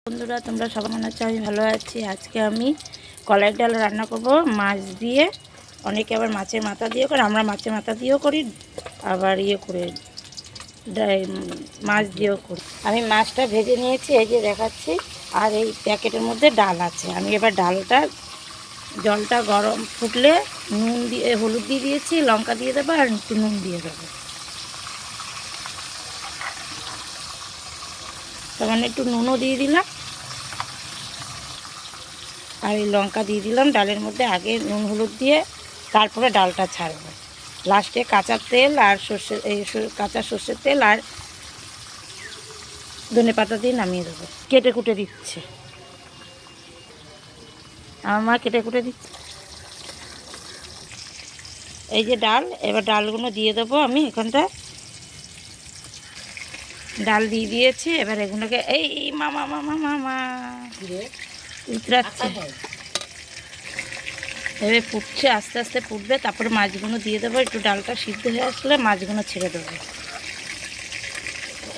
বন্ধুরা তোমরা সবাই মনে হচ্ছে আমি ভালো আছি। আজকে আমি কলাইয়ের ডাল রান্না করব মাছ দিয়ে। অনেকে আবার মাছের মাথা দিয়ে করে, আমরা মাছের মাথা দিয়েও করি, আবার করে মাছ দিয়েও করি। আমি মাছটা ভেজে নিয়েছি, এই যে দেখাচ্ছি। আর এই প্যাকেটের মধ্যে ডাল আছে। আমি এবার ডালটা জলটা গরম ফুটলে নুন দিয়ে হলুদ দিয়ে দিয়েছি, লঙ্কা দিয়ে দেবো আর একটু নুন দিয়ে দেবো। তখন একটু নুনও দিয়ে দিলাম আর এই লঙ্কা দিয়ে দিলাম ডালের মধ্যে। আগে নুন হলুদ দিয়ে তারপরে ডালটা ছাড়বো। লাস্টে কাঁচা তেল আর কাঁচা সর্ষের তেল আর ধনেপাতা দিয়ে নামিয়ে দেবো। কেটে কুটে দিচ্ছে আমার মা, কেটে কুটে দিচ্ছে। এই যে ডাল, এবার ডালগুলো দিয়ে দেবো আমি এখানটায়। ডাল দিয়ে দিয়েছি, এবার এগুলোকে এই মামা মামা মামা উতরাচ্ছে। এবার ফুটছে, আস্তে আস্তে ফুটবে, তারপরে মাছগুলো দিয়ে দেবো। একটু ডালটা সিদ্ধ হয়ে আসলে মাছগুলো ছেড়ে দেবো।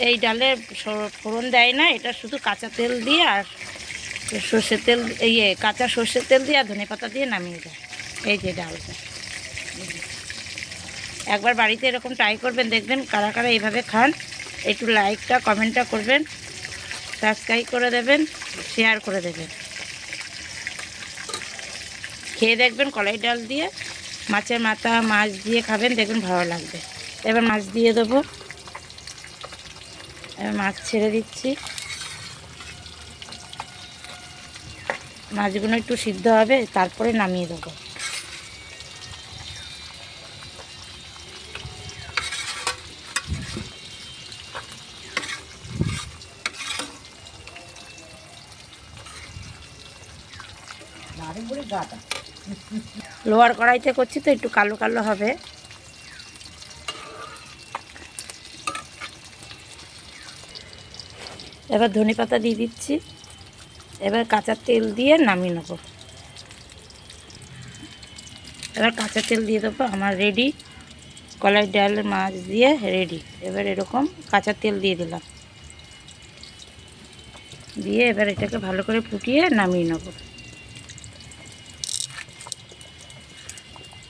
এই ডালে ফোড়ন দেয় না, এটা শুধু কাঁচা তেল দিয়ে আর সর্ষের তেল, কাঁচা সর্ষের তেল দিয়ে আর ধনেপাতা দিয়ে নামিয়ে দেয়। এই যে ডালটা একবার বাড়িতে এরকম ট্রাই করবেন, দেখবেন কারা কারা এইভাবে খান। একটু লাইকটা কমেন্টটা করবেন, সাবস্ক্রাইব করে দেবেন, শেয়ার করে দেবেন। খেয়ে দেখবেন কলাই ডাল দিয়ে, মাছের মাথা মাছ দিয়ে খাবেন, দেখবেন ভালো লাগবে। এবার মাছ দিয়ে দেবো। এবার মাছ ছেড়ে দিচ্ছি। মাছগুলো একটু সিদ্ধ হবে, তারপরে নামিয়ে দেবো। লোহার কড়াইতে করছি তো একটু কালো কালো হবে। এবার ধনেপাতা দিয়ে দিচ্ছি। এবার কাঁচা তেল দিয়ে নামিয়ে নেব। এবার কাঁচা তেল দিয়ে দেবো। আমার রেডি কলাই ডাল মাছ দিয়ে রেডি। এবার এরকম কাঁচা তেল দিয়ে দিলাম, দিয়ে এবার এটাকে ভালো করে ফুটিয়ে নামিয়ে নেব।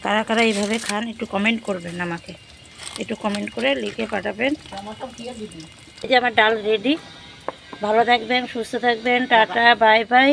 কারা কারা এইভাবে খান একটু কমেন্ট করবেন, আমাকে একটু কমেন্ট করে লিখে পাঠাবেন। এই যে আমার ডাল রেডি। ভালো থাকবেন, সুস্থ থাকবেন, টাটা বাই বাই।